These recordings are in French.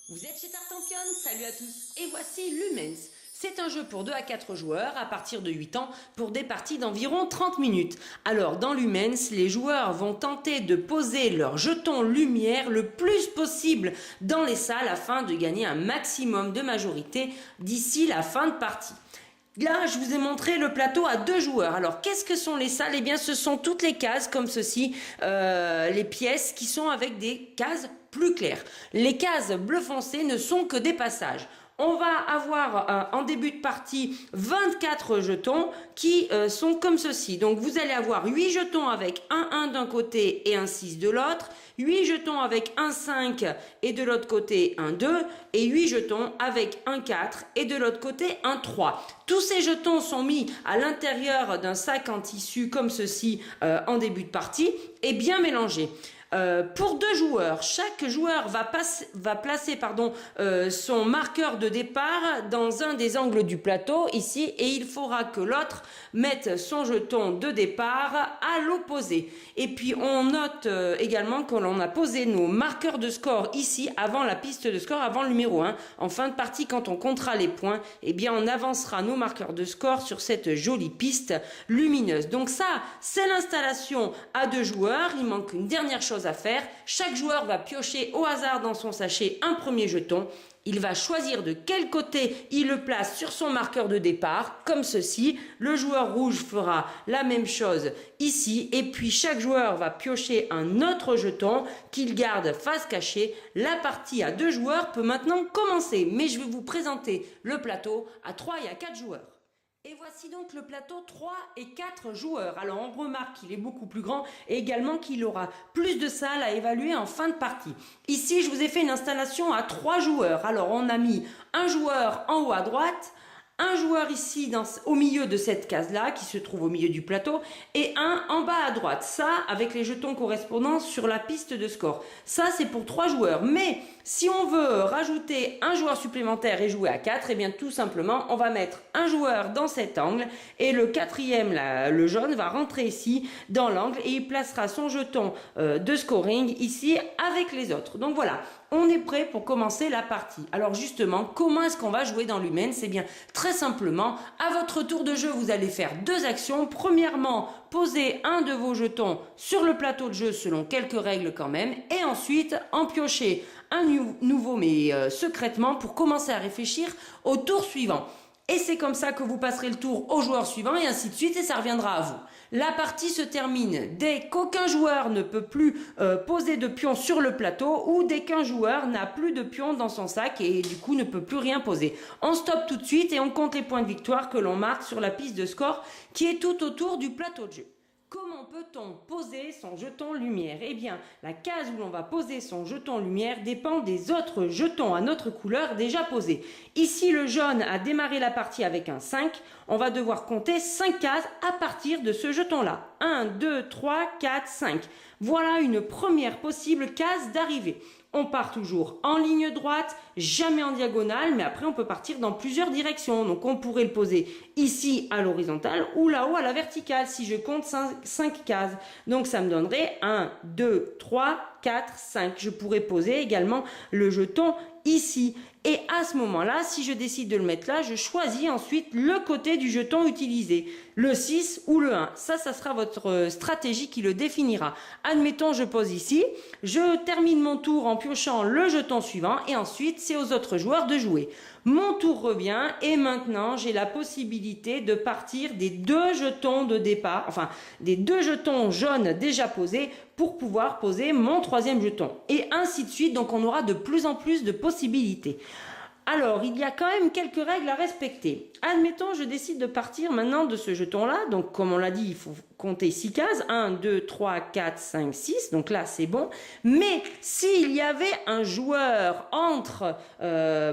Vous êtes chez Tartampion, salut à tous. Et voici Lumens. C'est un jeu pour 2 à 4 joueurs à partir de 8 ans pour des parties d'environ 30 minutes. Alors dans Lumens, les joueurs vont tenter de poser leur jeton lumière le plus possible dans les salles afin de gagner un maximum de majorité d'ici la fin de partie. Là, je vous ai montré le plateau à 2 joueurs. Alors, qu'est-ce que sont les salles? Eh bien, ce sont toutes les cases comme ceci, les pièces qui sont avec des cases plus claires. Les cases bleu foncé ne sont que des passages. On va avoir en début de partie 24 jetons qui sont comme ceci. Donc vous allez avoir 8 jetons avec un 1 d'un côté et un 6 de l'autre, 8 jetons avec un 5 et de l'autre côté un 2 et 8 jetons avec un 4 et de l'autre côté un 3. Tous ces jetons sont mis à l'intérieur d'un sac en tissu comme ceci en début de partie et bien mélangés. Pour 2 joueurs, chaque joueur va placer son marqueur de départ dans un des angles du plateau ici et il faudra que l'autre mette son jeton de départ à l'opposé. Et puis on note également que l'on a posé nos marqueurs de score ici avant la piste de score, avant le numéro 1. En fin de partie, quand on comptera les points, eh bien on avancera nos marqueurs de score sur cette jolie piste lumineuse. Donc ça, c'est l'installation à 2 joueurs. Il manque une dernière chose à faire. Chaque joueur va piocher au hasard dans son sachet un premier jeton. Il va choisir de quel côté il le place sur son marqueur de départ, comme ceci. Le joueur rouge fera la même chose ici. Et puis chaque joueur va piocher un autre jeton qu'il garde face cachée. La partie à 2 joueurs peut maintenant commencer. Mais je vais vous présenter le plateau à 3 et à 4 joueurs. Et voici donc le plateau 3 et 4 joueurs. Alors on remarque qu'il est beaucoup plus grand et également qu'il aura plus de salles à évaluer en fin de partie. Ici je vous ai fait une installation à 3 joueurs. Alors on a mis un joueur en haut à droite, un joueur ici au milieu de cette case-là, qui se trouve au milieu du plateau, et un en bas à droite. Ça, avec les jetons correspondants sur la piste de score. Ça, c'est pour 3 joueurs. Mais si on veut rajouter un joueur supplémentaire et jouer à 4, eh bien tout simplement, on va mettre un joueur dans cet angle, et le quatrième, là, le jaune, va rentrer ici dans l'angle, et il placera son jeton de scoring ici avec les autres. Donc voilà. On est prêt pour commencer la partie. Alors justement, comment est-ce qu'on va jouer dans Lumens? C'est bien très simplement, à votre tour de jeu, vous allez faire 2 actions. Premièrement, poser un de vos jetons sur le plateau de jeu selon quelques règles quand même. Et ensuite, en piocher un nouveau mais secrètement pour commencer à réfléchir au tour suivant. Et c'est comme ça que vous passerez le tour au joueur suivant et ainsi de suite et ça reviendra à vous. La partie se termine dès qu'aucun joueur ne peut plus poser de pion sur le plateau ou dès qu'un joueur n'a plus de pion dans son sac et du coup ne peut plus rien poser. On stoppe tout de suite et on compte les points de victoire que l'on marque sur la piste de score qui est tout autour du plateau de jeu. Comment peut-on poser son jeton lumière? Eh bien, la case où l'on va poser son jeton lumière dépend des autres jetons à notre couleur déjà posés. Ici, le jaune a démarré la partie avec un 5. On va devoir compter 5 cases à partir de ce jeton-là. 1, 2, 3, 4, 5. Voilà une première possible case d'arrivée. On part toujours en ligne droite, jamais en diagonale, mais après on peut partir dans plusieurs directions. Donc on pourrait le poser ici à l'horizontale ou là-haut à la verticale si je compte 5 cases. Donc ça me donnerait 1, 2, 3, 4, 5. Je pourrais poser également le jeton ici. Et à ce moment-là, si je décide de le mettre là, je choisis ensuite le côté du jeton utilisé, le 6 ou le 1. Ça sera votre stratégie qui le définira. Admettons, je pose ici, je termine mon tour en piochant le jeton suivant et ensuite, c'est aux autres joueurs de jouer. Mon tour revient et maintenant, j'ai la possibilité de partir des 2 jetons de départ, enfin, des 2 jetons jaunes déjà posés pour pouvoir poser mon 3e jeton. Et ainsi de suite, donc on aura de plus en plus de possibilités. Alors, il y a quand même quelques règles à respecter. Admettons, je décide de partir maintenant de ce jeton-là. Donc, comme on l'a dit, il faut compter 6 cases. 1, 2, 3, 4, 5, 6. Donc là, c'est bon. Mais s'il y avait un joueur entre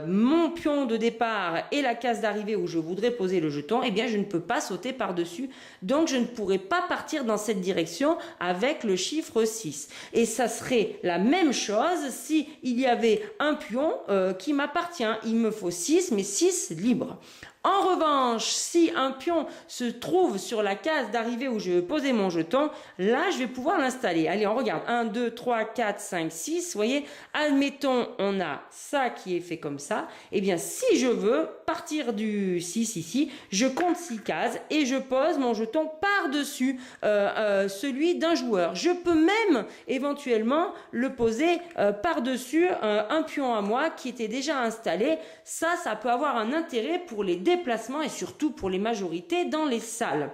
mon pion de départ et la case d'arrivée où je voudrais poser le jeton, eh bien, je ne peux pas sauter par-dessus. Donc, je ne pourrais pas partir dans cette direction avec le chiffre 6. Et ça serait la même chose si il y avait un pion qui m'appartient. Il me faut 6, mais 6 libres. En revanche, si un pion se trouve sur la case d'arrivée où je vais poser mon jeton, là, je vais pouvoir l'installer. Allez, on regarde. 1, 2, 3, 4, 5, 6. Vous voyez, admettons, on a ça qui est fait comme ça. Eh bien, si je veux partir du 6 ici, je compte 6 cases et je pose mon jeton par-dessus celui d'un joueur. Je peux même éventuellement le poser par-dessus un pion à moi qui était déjà installé. Ça peut avoir un intérêt pour les déplacements et surtout pour les majorités dans les salles.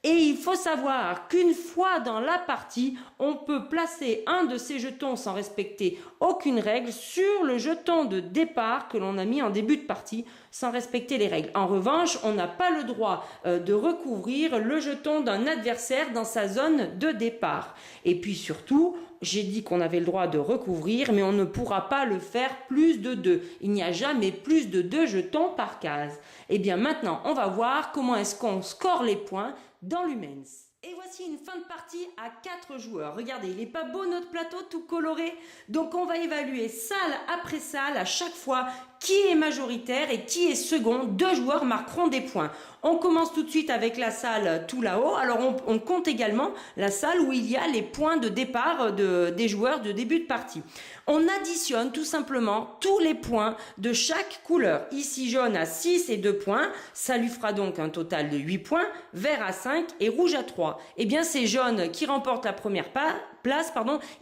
Et il faut savoir qu'une fois dans la partie, on peut placer un de ces jetons sans respecter aucune règle sur le jeton de départ que l'on a mis en début de partie sans respecter les règles. En revanche, on n'a pas le droit de recouvrir le jeton d'un adversaire dans sa zone de départ. Et puis surtout, j'ai dit qu'on avait le droit de recouvrir, mais on ne pourra pas le faire plus de 2. Il n'y a jamais plus de 2 jetons par case. Et bien maintenant, on va voir comment est-ce qu'on score les points dans l'Humens. Et voici une fin de partie à 4 joueurs. Regardez, il n'est pas beau notre plateau tout coloré? Donc on va évaluer salle après salle à chaque fois qui est majoritaire et qui est second. 2 joueurs marqueront des points. On commence tout de suite avec la salle tout là-haut. Alors on compte également la salle où il y a les points de départ des joueurs de début de partie. On additionne tout simplement tous les points de chaque couleur. Ici jaune à 6 et 2 points, ça lui fera donc un total de 8 points. Vert à 5 et rouge à 3. Eh bien c'est jaune qui remporte la première place,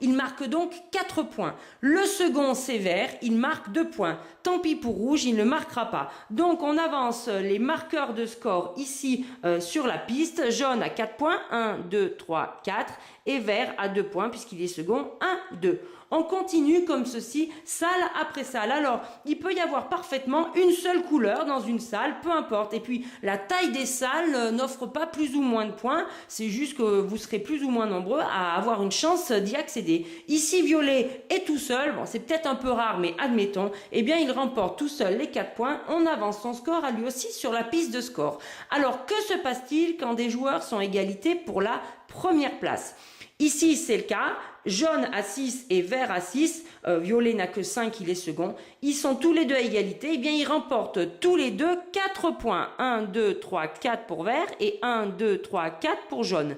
il marque donc 4 points. Le second c'est vert, il marque 2 points. Tant pis pour rouge, il ne marquera pas. Donc on avance les marqueurs de score ici sur la piste. Jaune à 4 points, 1, 2, 3, 4. Et vert à 2 points puisqu'il est second, 1, 2. On continue comme ceci, salle après salle. Alors, il peut y avoir parfaitement une seule couleur dans une salle, peu importe. Et puis, la taille des salles n'offre pas plus ou moins de points. C'est juste que vous serez plus ou moins nombreux à avoir une chance d'y accéder. Ici, violet est tout seul. Bon, c'est peut-être un peu rare, mais admettons. Eh bien, il remporte tout seul les 4 points. On avance son score à lui aussi sur la piste de score. Alors, que se passe-t-il quand des joueurs sont à égalité pour la première place? Ici, c'est le cas. Jaune à 6 et vert à 6. Violet n'a que 5, il est second. Ils sont tous les deux à égalité. Eh bien, ils remportent tous les deux 4 points. 1, 2, 3, 4 pour vert et 1, 2, 3, 4 pour jaune.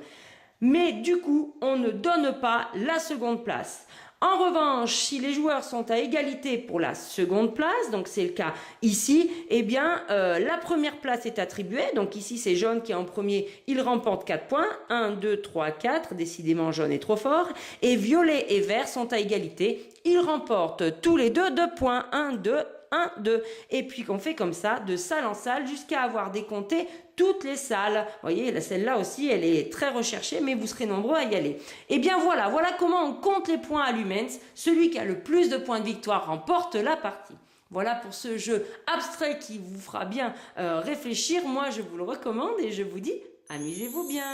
Mais du coup, on ne donne pas la seconde place. En revanche, si les joueurs sont à égalité pour la seconde place, donc c'est le cas ici, eh bien la première place est attribuée. Donc ici c'est jaune qui est en premier, il remporte 4 points. 1, 2, 3, 4, décidément jaune est trop fort. Et violet et vert sont à égalité, ils remportent tous les deux 2 points. 1, 2, 1, 2. Et puis qu'on fait comme ça, de salle en salle, jusqu'à avoir décompté toutes les salles. Vous voyez, celle-là aussi, elle est très recherchée, mais vous serez nombreux à y aller. Et bien voilà comment on compte les points à l'Humens. Celui qui a le plus de points de victoire remporte la partie. Voilà pour ce jeu abstrait qui vous fera bien réfléchir. Moi, je vous le recommande et je vous dis, amusez-vous bien.